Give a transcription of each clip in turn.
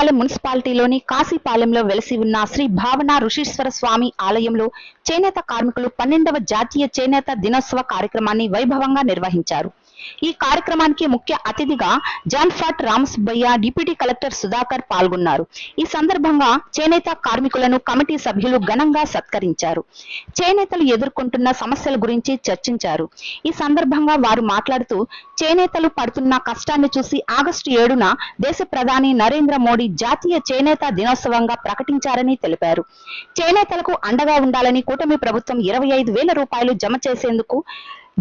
రావులపాలెం మున్సిపాలిటీలోని కాశీపాలెంలో వెలసి ఉన్న శ్రీ భావన ఋషీశ్వర స్వామి ఆలయంలో చేనేత కార్మికులు 12వ జాతీయ చేనేత దినోత్సవ కార్యక్రమాన్ని వైభవంగా నిర్వహించారు. ఈ కార్యక్రమానికి ముఖ్య అతిథిగా జాన్ఫాట్ రామసుబ్బయ్య, డిప్యూటీ కలెక్టర్ సుధాకర్ పాల్గొన్నారు. ఈ సందర్భంగా చేనేత కార్మికులను కమిటీ సభ్యులు ఘనంగా సత్కరించారు. చేనేతలు ఎదుర్కొంటున్న సమస్యల గురించి చర్చించారు. ఈ సందర్భంగా వారు మాట్లాడుతూ చేనేతలు పడుతున్న కష్టాన్ని చూసి ఆగస్టు 7న దేశ ప్రధాని నరేంద్ర మోడీ జాతీయ చేనేత దినోత్సవంగా ప్రకటించారని తెలిపారు. చేనేతలకు అండగా ఉండాలని కూటమి ప్రభుత్వం 25,000 రూపాయలు జమ చేసేందుకు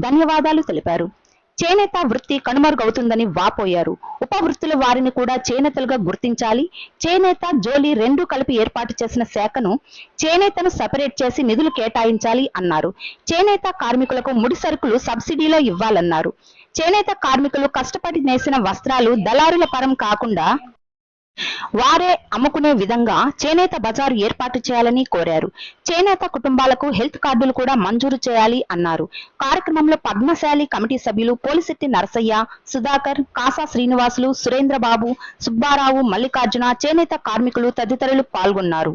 ధన్యవాదాలు తెలిపారు. చేనేత వృత్తి కనుమరుగవుతుందని వాపోయారు. ఉపవృత్తుల వారిని కూడా చేనేతలుగా గుర్తించాలి. చేనేత, జోలి రెండు కలిపి ఏర్పాటు చేసిన శాఖను చేనేతను సెపరేట్ చేసి నిధులు కేటాయించాలి అన్నారు. చేనేత కార్మికులకు ముడి సరుకులు సబ్సిడీలో ఇవ్వాలన్నారు. చేనేత కార్మికులు కష్టపడి నేసిన వస్త్రాలు దళారుల పరం కాకుండా వారే అమ్ముకునే విధంగా చేనేత బజారు ఏర్పాటు చేయాలని కోరారు. చేనేత కుటుంబాలకు హెల్త్ కార్డులు కూడా మంజూరు చేయాలి అన్నారు. కార్యక్రమంలో పద్మశాలి కమిటీ సభ్యులు పోలిశెట్టి నరసయ్య, సుధాకర్, కాసా శ్రీనివాసులు, సురేంద్రబాబు, సుబ్బారావు, మల్లికార్జున, చేనేత కార్మికులు తదితరులు పాల్గొన్నారు.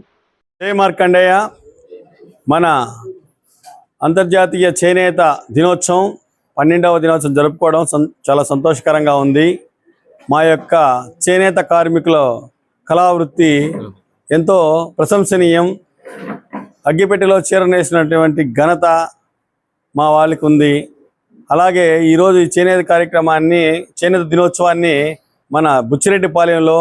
జై మార్కండేయ. మన అంతర్జాతీయ చేనేత దినోత్సవం 12వ దినోత్సవం జరుపుకోవడం చాలా సంతోషకరంగా ఉంది. మా యొక్క చేనేత కార్మికుల కళావృత్తి ఎంతో ప్రశంసనీయం. అగ్గిపెట్టెలో చీరనేసినటువంటి ఘనత మా వాళ్ళకి ఉంది. అలాగే ఈరోజు ఈ చేనేత కార్యక్రమాన్ని, చేనేత దినోత్సవాన్ని మన బుచ్చిరెడ్డిపాలెంలో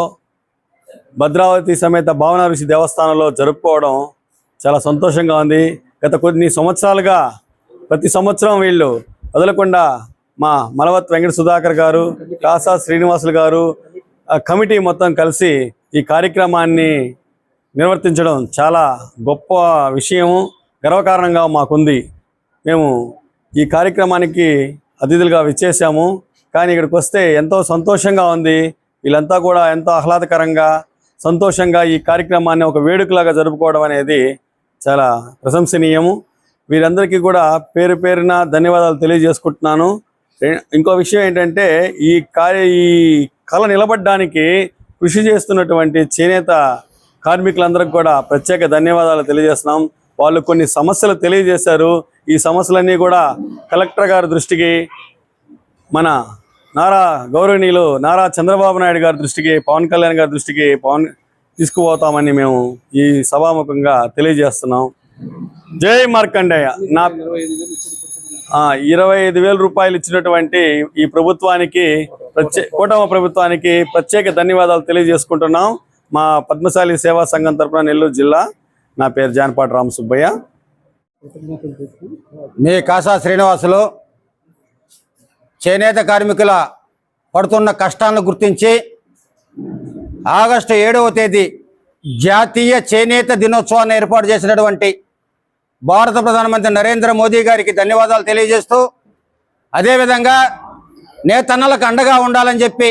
భద్రావతి సమేత భావన ఋషి దేవస్థానంలో జరుపుకోవడం చాలా సంతోషంగా ఉంది. గత కొన్ని సంవత్సరాలుగా ప్రతి సంవత్సరం వీళ్ళు వదలకుండా మా మలవత్ వెంకట సుధాకర్ గారు, కాసా శ్రీనివాసులు గారు, కమిటీ మొత్తం కలిసి ఈ కార్యక్రమాన్ని నిర్వర్తించడం చాలా గొప్ప విషయము, గర్వకారణంగా మాకుంది. మేము ఈ కార్యక్రమానికి అతిథులుగా విచ్చేసాము. కానీ ఇక్కడికి వస్తే ఎంతో సంతోషంగా ఉంది. వీళ్ళంతా కూడా ఎంతో ఆహ్లాదకరంగా, సంతోషంగా ఈ కార్యక్రమాన్ని ఒక వేడుకలాగా జరుపుకోవడం అనేది చాలా ప్రశంసనీయము. వీరందరికీ కూడా పేరు పేరున ధన్యవాదాలు తెలియజేసుకుంటున్నాను. ఇంకో విషయం ఏంటంటే ఈ కళ నిలబడడానికి కృషి చేస్తున్నటువంటి చేనేత కార్మికులందరికీ కూడా ప్రత్యేక ధన్యవాదాలు తెలియజేస్తున్నాం. వాళ్ళు కొన్ని సమస్యలు తెలియజేశారు. ఈ సమస్యలన్నీ కూడా కలెక్టర్ గారి దృష్టికి, మన గౌరవనీయులు నారా చంద్రబాబు నాయుడు గారి దృష్టికి, పవన్ కళ్యాణ్ గారి దృష్టికి తీసుకుపోతామని మేము ఈ సభాముఖంగా తెలియజేస్తున్నాం. జై మార్కండేయ. 25,000 రూపాయలు ఇచ్చినటువంటి ఈ ప్రభుత్వానికి, కూటమి ప్రభుత్వానికి ప్రత్యేక ధన్యవాదాలు తెలియజేసుకుంటున్నాం. మా పద్మశాలి సేవా సంఘం తరఫున నెల్లూరు జిల్లా. నా పేరు జాన్పాటి రామసుబ్బయ్య. మీ కాసా శ్రీనివాసులు చేనేత కార్మికుల పడుతున్న కష్టాలను గుర్తించి ఆగస్టు 7వ తేదీ జాతీయ చేనేత దినోత్సవాన్ని ఏర్పాటు చేసినటువంటి భారత ప్రధానమంత్రి నరేంద్ర మోదీ గారికి ధన్యవాదాలు తెలియజేస్తూ, అదేవిధంగా నేతన్నలకు అండగా ఉండాలని చెప్పి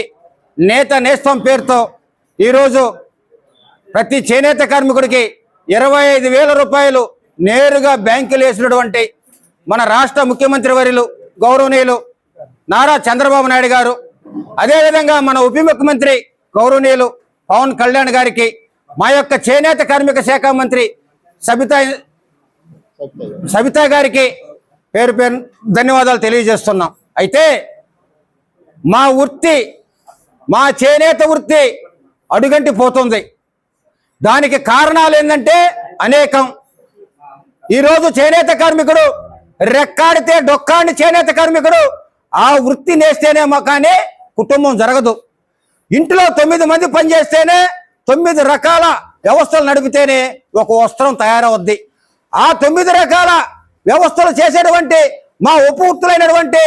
నేత నేస్తం పేరుతో ఈరోజు ప్రతి చేనేత కార్మికుడికి 25,000 రూపాయలు నేరుగా బ్యాంకులు వేసినటువంటి మన రాష్ట్ర ముఖ్యమంత్రి వర్యులు గౌరవనీయులు నారా చంద్రబాబు నాయుడు గారు, అదేవిధంగా మన ఉప ముఖ్యమంత్రి గౌరవనీయులు పవన్ కళ్యాణ్ గారికి, మా యొక్క చేనేత కార్మిక శాఖ మంత్రి సబితా గారికి పేరు పేరు ధన్యవాదాలు తెలియజేస్తున్నాం. అయితే మా చేనేత వృత్తి అడుగంటి పోతుంది. దానికి కారణాలు ఏంటంటే అనేకం. ఈరోజు చేనేత కార్మికుడు రెక్కాడితే డొక్కాడిని చేనేత కార్మికుడు ఆ వృత్తి నేస్తేనేమో కానీ కుటుంబం జరగదు. ఇంట్లో 9 మంది పనిచేస్తేనే 9 రకాల వ్యవస్థలు నడిపితేనే ఒక వస్త్రం తయారవుద్ది. ఆ 9 రకాల వ్యవస్థలు చేసేటువంటి మా ఉపవృత్తులైనటువంటి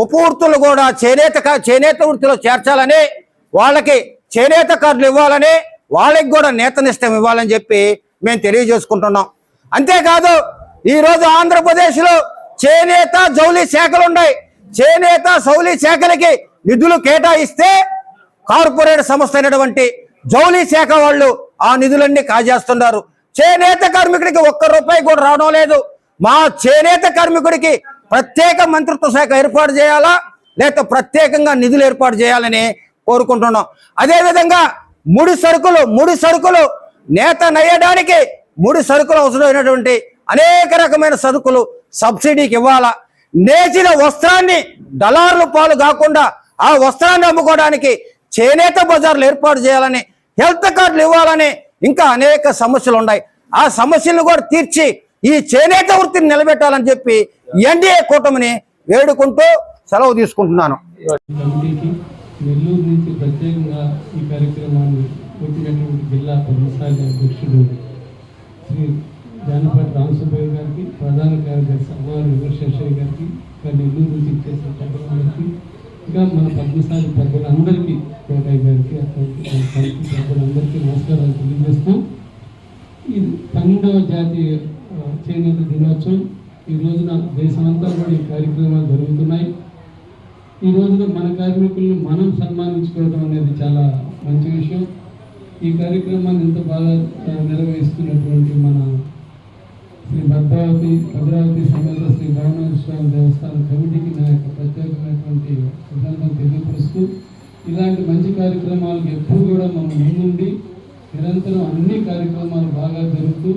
ఉపవృత్తులు కూడా చేనేత వృత్తిలో చేర్చాలని, వాళ్ళకి చేనేత కార్డులు ఇవ్వాలని, వాళ్ళకి కూడా నేతనిష్టం ఇవ్వాలని చెప్పి మేము తెలియజేసుకుంటున్నాం. అంతేకాదు ఈరోజు ఆంధ్రప్రదేశ్లో చేనేత జౌలి శాఖలు ఉన్నాయి. చేనేత జౌలి శాఖలకి నిధులు కేటాయిస్తే కార్పొరేట్ సంస్థ అయినటువంటి జౌలి శాఖ వాళ్ళు ఆ నిధులన్నీ కాజేస్తున్నారు. చేనేత కార్మికుడికి 1 రూపాయి కూడా రావడం లేదు. మా చేనేత కార్మికుడికి ప్రత్యేక మంత్రిత్వ శాఖ ఏర్పాటు చేయాలా, లేకపోతే ప్రత్యేకంగా నిధులు ఏర్పాటు చేయాలని కోరుకుంటున్నాం. అదేవిధంగా ముడి సరుకులు నేత నయ్యడానికి ముడి సరుకులు అవసరమైనటువంటి అనేక రకమైన సరుకులు సబ్సిడీకి ఇవ్వాలా. నేసిన వస్త్రాన్ని దళారుల పాలు కాకుండా ఆ వస్త్రాన్ని అమ్ముకోవడానికి చేనేత బజార్లు ఏర్పాటు చేయాలని, హెల్త్ కార్డులు ఇవ్వాలని, ఇంకా అనేక సమస్యలు ఉన్నాయి. ఆ సమస్యలను కూడా తీర్చి ఈ చేనేత వృత్తిని నిలబెట్టాలని చెప్పి ఎన్డీఏ కూటమిని వేడుకుంటూ సెలవు తీసుకుంటున్నాను. నెల్లూరు నుంచి ప్రత్యేకంగా ఈ కార్యక్రమాన్ని వచ్చినటువంటి జిల్లా పద్మశాలి అధ్యక్షుడు శ్రీ జానపాటి రామసుబ్బయ్య గారికి, ప్రధాన కార్యదర్శి అమ్మవారి విమర్శేశ్వరి గారికి, నెల్లూరు నుంచి ఇచ్చేసిన పెద్దలందరికీ, ఇంకా మన పద్మశాలి పెద్దలందరికీ, కోటయ్య గారికి, పెద్దలందరికీ నమస్కారాలు తెలియజేస్తూ, ఇది 12వ జాతీయ చేనేత దినోత్సవం. ఈ రోజున దేశమంతా కూడా ఈ కార్యక్రమాలు జరుగుతున్నాయి. ఈ రోజున మన కార్మికులను మనం సన్మానించుకోవడం అనేది చాలా మంచి విషయం. ఈ కార్యక్రమాన్ని ఎంత బాగా నిర్వహిస్తున్నటువంటి మన శ్రీ భద్రావతి సమేత శ్రీ భావనాథ స్వామి దేవస్థానం కమిటీకి నా యొక్క ప్రత్యేకమైనటువంటి అభినందనలు తెలియపరుస్తూ, ఇలాంటి మంచి కార్యక్రమాలకు ఎప్పుడు కూడా మనం ముందుండి నిరంతరం అన్ని కార్యక్రమాలు బాగా జరుగుతూ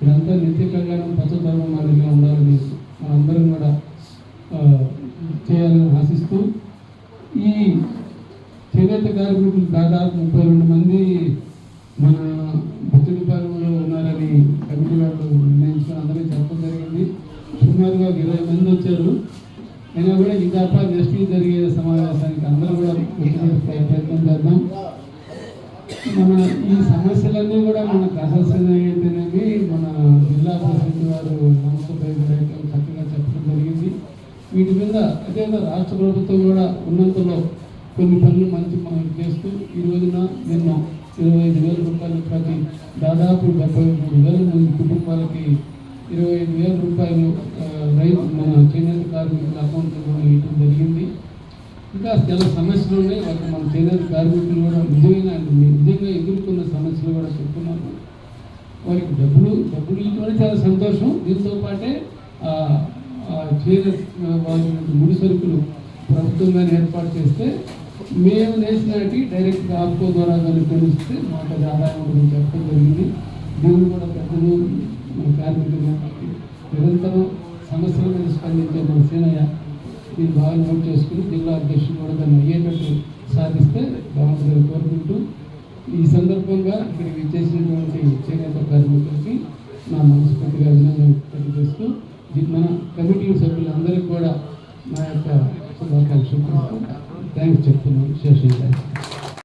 ఇదంతా నిత్య కళ్యాణం పచ్చదనం మాదిరిగా ఉండాలని మనందరం కూడా చేయాలని ఆశిస్తూ, ఈ చేనేత కార్మికులు దాదాపు 32 మంది మన బుచ్చడిపాలెంలో ఉన్నారని కమిటీ వాళ్ళు నిర్ణయించుకొని అందరికీ చెప్పడం జరిగింది. సుమారుగా 20 మంది వచ్చారు. అయినా కూడా ఇంకా నెక్స్ట్ జరిగే సమావేశానికి అందరూ కూడా ప్రయత్నం చేద్దాం. మన ఈ సమస్యలన్నీ కూడా మనకు అసలు మన జిల్లా పరిషత్ వారు చక్కగా చెప్పడం జరిగింది. వీటి మీద అదేవిధంగా రాష్ట్ర ప్రభుత్వం కూడా ఉన్నంతలో కొన్ని పనులు మంచి మనం చేస్తూ ఈ రోజున నిన్న 25,000 రూపాయలు ప్రతి దాదాపు 73,000 మంది కుటుంబాలకి 25,000 రూపాయలు రైతు మన చేనేత కార్మికుల అకౌంట్లో ఇవ్వడం జరిగింది. ఇంకా చాలా సమస్యలు ఉన్నాయి. వాటికి మన చేనేత కార్మికులు కూడా నిజంగా ఎదుర్కొన్న సమస్యలు కూడా చెప్తున్నాము. వారికి డబ్బులు ఇవ్వడం చాలా సంతోషం. దీంతో పాటే చేనేత వారి ముడి సరుకులు ప్రభుత్వంగానే ఏర్పాటు చేస్తే మేము నేసినట్టు డైరెక్ట్గా ఆప్కో ద్వారా కానీ కొనిస్తే మాకు అది ఆదాయం గురించి చెప్పడం జరిగింది. దీన్ని కూడా పెద్దలు మన కార్మికులు నిరంతరం సమస్యల మీద స్పందించే మన సీనయ్య దీన్ని బాగా నోట్ చేసుకుని జిల్లా అధ్యక్షులు కూడా దాన్ని అయ్యేటట్టు సాధిస్తే బాగుంటుందని కోరుకుంటూ, ఈ సందర్భంగా ఇక్కడికి చేసినటువంటి చేనేత కార్మికులకి నా మనస్ఫూర్తిగా అభినందనలు తెలియజేస్తూ, మన కమిటీ సభ్యులందరికీ కూడా నా యొక్క శుభాకాంక్షలు థ్యాంక్స్ చెప్తున్నాను. శేషయ్య.